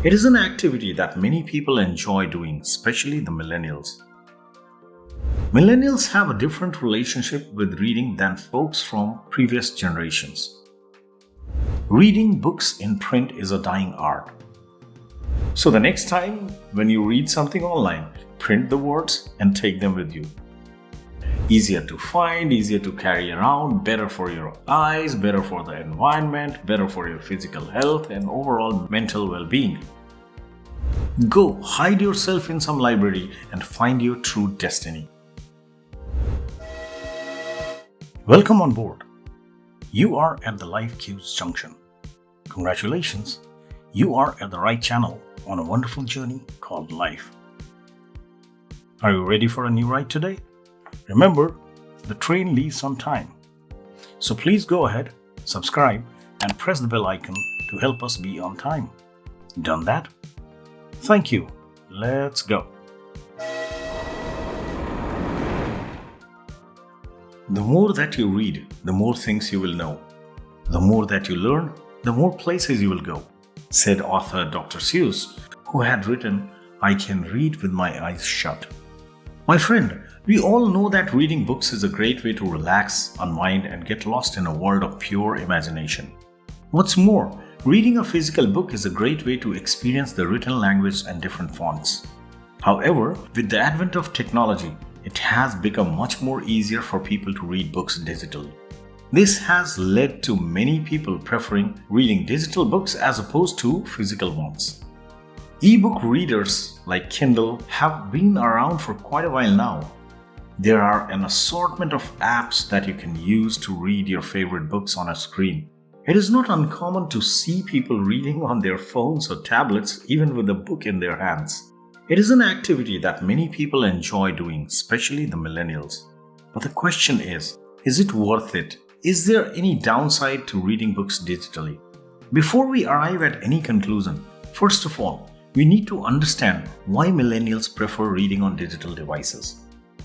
It is an activity that many people enjoy doing, especially the millennials. Millennials have a different relationship with reading than folks from previous generations. Reading books in print is a dying art. So the next time when you read something online, print the words and take them with you. Easier to find, easier to carry around, better for your eyes, better for the environment, better for your physical health and overall mental well-being. Go hide yourself in some library and find your true destiny. Welcome on board. You are at the Life Cues Junction. Congratulations, you are at the right channel on a wonderful journey called life. Are you ready for a new ride today? Remember, the train leaves on time. So please go ahead, subscribe, and press the bell icon to help us be on time. Done that? Thank you. Let's go. The more that you read, the more things you will know. The more that you learn, the more places you will go, said author Dr. Seuss, who had written, "I can read with my eyes shut." My friend, we all know that reading books is a great way to relax, unwind, and get lost in a world of pure imagination. What's more, reading a physical book is a great way to experience the written language and different fonts. However, with the advent of technology, it has become much more easier for people to read books digitally. This has led to many people preferring reading digital books as opposed to physical ones. E-book readers like Kindle have been around for quite a while now. There are an assortment of apps that you can use to read your favorite books on a screen. It is not uncommon to see people reading on their phones or tablets, even with a book in their hands. It is an activity that many people enjoy doing, especially the millennials. But the question is it worth it? Is there any downside to reading books digitally? Before we arrive at any conclusion, first of all, we need to understand why millennials prefer reading on digital devices.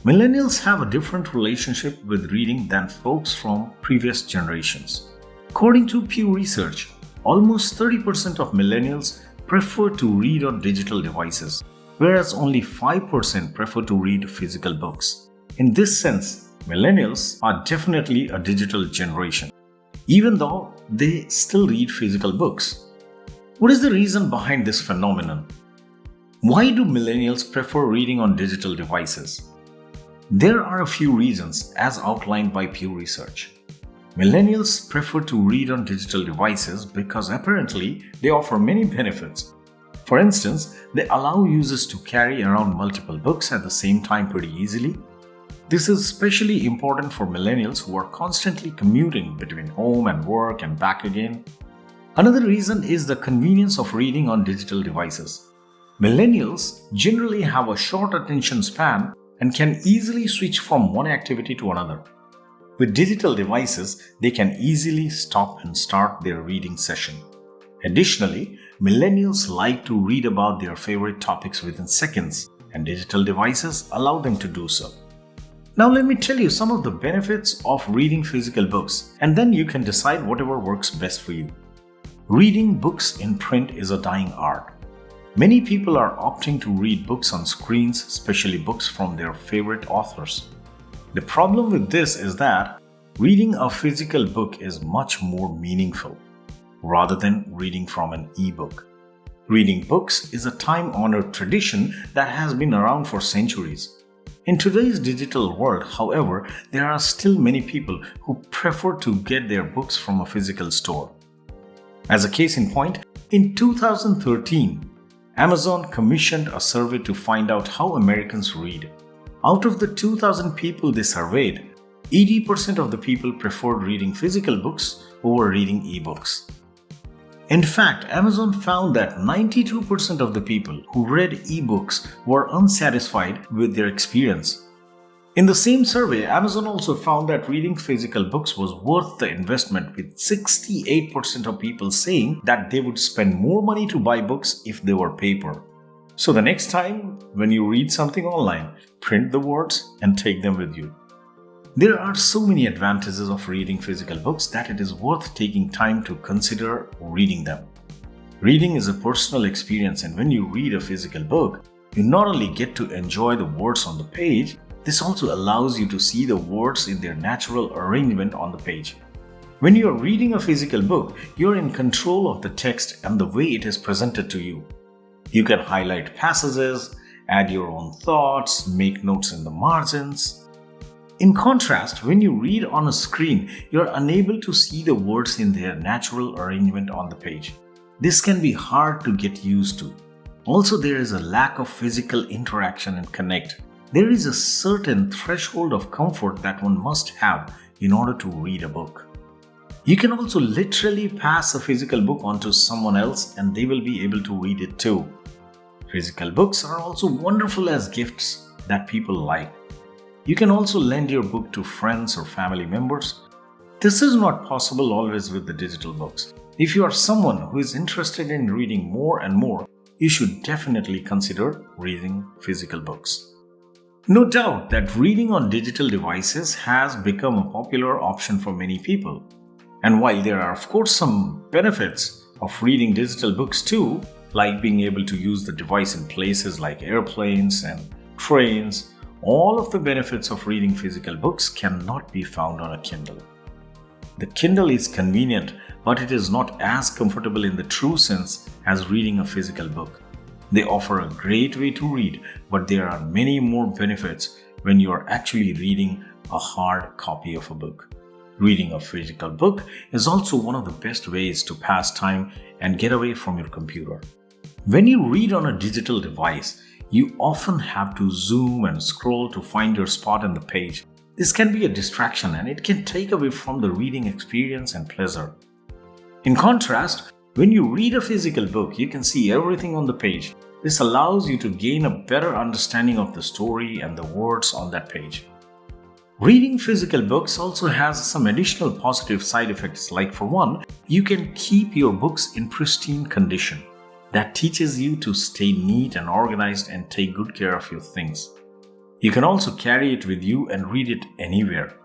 Millennials have a different relationship with reading than folks from previous generations. According to Pew Research, almost 30% of millennials prefer to read on digital devices, whereas only 5% prefer to read physical books. In this sense, millennials are definitely a digital generation, even though they still read physical books. What is the reason behind this phenomenon? Why do millennials prefer reading on digital devices? There are a few reasons as outlined by Pew Research. Millennials prefer to read on digital devices because apparently they offer many benefits. For instance, they allow users to carry around multiple books at the same time pretty easily. This is especially important for millennials who are constantly commuting between home and work and back again. Another reason is the convenience of reading on digital devices. Millennials generally have a short attention span and can easily switch from one activity to another. With digital devices, they can easily stop and start their reading session. Additionally, millennials like to read about their favorite topics within seconds, and digital devices allow them to do so. Now let me tell you some of the benefits of reading physical books, and then you can decide whatever works best for you. Reading books in print is a dying art. Many people are opting to read books on screens, especially books from their favorite authors. The problem with this is that reading a physical book is much more meaningful rather than reading from an e-book. Reading books is a time-honored tradition that has been around for centuries. In today's digital world, however, there are still many people who prefer to get their books from a physical store. As a case in point, in 2013, Amazon commissioned a survey to find out how Americans read. Out of the 2,000 people they surveyed, 80% of the people preferred reading physical books over reading ebooks. In fact, Amazon found that 92% of the people who read ebooks were unsatisfied with their experience. In the same survey, Amazon also found that reading physical books was worth the investment, with 68% of people saying that they would spend more money to buy books if they were paper. So the next time when you read something online, print the words and take them with you. There are so many advantages of reading physical books that it is worth taking time to consider reading them. Reading is a personal experience, and when you read a physical book, you not only get to enjoy the words on the page, this also allows you to see the words in their natural arrangement on the page. When you are reading a physical book, you are in control of the text and the way it is presented to you. You can highlight passages, add your own thoughts, make notes in the margins. In contrast, when you read on a screen, you are unable to see the words in their natural arrangement on the page. This can be hard to get used to. Also, there is a lack of physical interaction and connect. There is a certain threshold of comfort that one must have in order to read a book. You can also literally pass a physical book on to someone else and they will be able to read it too. Physical books are also wonderful as gifts that people like. You can also lend your book to friends or family members. This is not possible always with the digital books. If you are someone who is interested in reading more and more, you should definitely consider reading physical books. No doubt that reading on digital devices has become a popular option for many people. And while there are of course some benefits of reading digital books too, like being able to use the device in places like airplanes and trains, all of the benefits of reading physical books cannot be found on a Kindle. The Kindle is convenient, but it is not as comfortable in the true sense as reading a physical book. They offer a great way to read, but there are many more benefits when you are actually reading a hard copy of a book. Reading a physical book is also one of the best ways to pass time and get away from your computer. When you read on a digital device, you often have to zoom and scroll to find your spot on the page. This can be a distraction and it can take away from the reading experience and pleasure. In contrast, when you read a physical book, you can see everything on the page. This allows you to gain a better understanding of the story and the words on that page. Reading physical books also has some additional positive side effects, like for one, you can keep your books in pristine condition. That teaches you to stay neat and organized and take good care of your things. You can also carry it with you and read it anywhere.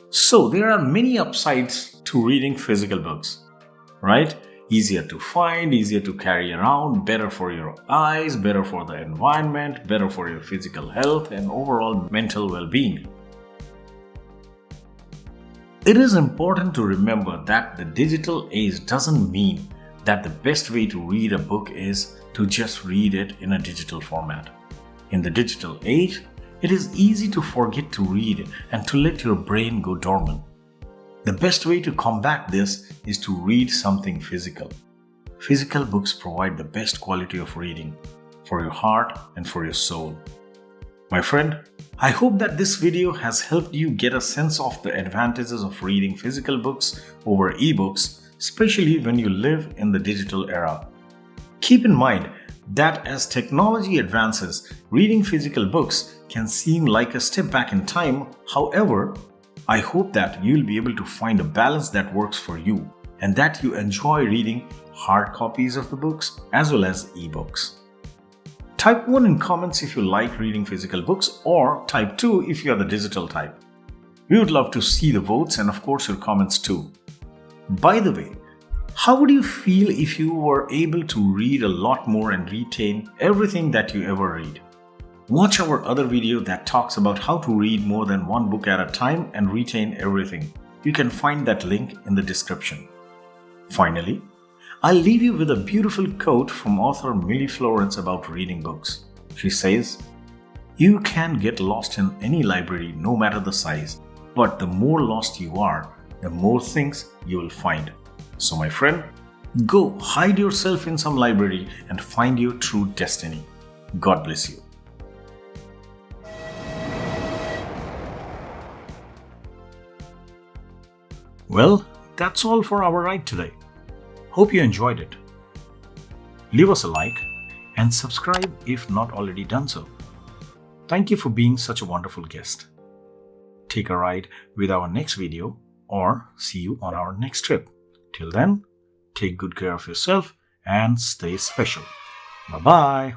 So there are many upsides to reading physical books, right? Easier to find, easier to carry around, better for your eyes, better for the environment, better for your physical health and overall mental well-being. It is important to remember that the digital age doesn't mean that the best way to read a book is to just read it in a digital format. In the digital age, it is easy to forget to read and to let your brain go dormant. The best way to combat this is to read something physical. Physical books provide the best quality of reading for your heart and for your soul. My friend, I hope that this video has helped you get a sense of the advantages of reading physical books over ebooks, especially when you live in the digital era. Keep in mind that as technology advances, reading physical books can seem like a step back in time. However, I hope that you'll be able to find a balance that works for you and that you enjoy reading hard copies of the books as well as ebooks. Type 1 in comments if you like reading physical books, or type 2 if you are the digital type. We would love to see the votes and of course your comments too. By the way, how would you feel if you were able to read a lot more and retain everything that you ever read? Watch our other video that talks about how to read more than one book at a time and retain everything. You can find that link in the description. Finally, I'll leave you with a beautiful quote from author Millie Florence about reading books. She says, "You can get lost in any library no matter the size, but the more lost you are, the more things you will find." So my friend, go hide yourself in some library and find your true destiny. God bless you. Well, that's all for our ride today. Hope you enjoyed it. Leave us a like and subscribe if not already done so. Thank you for being such a wonderful guest. Take a ride with our next video or see you on our next trip. Till then, take good care of yourself and stay special. Bye-bye.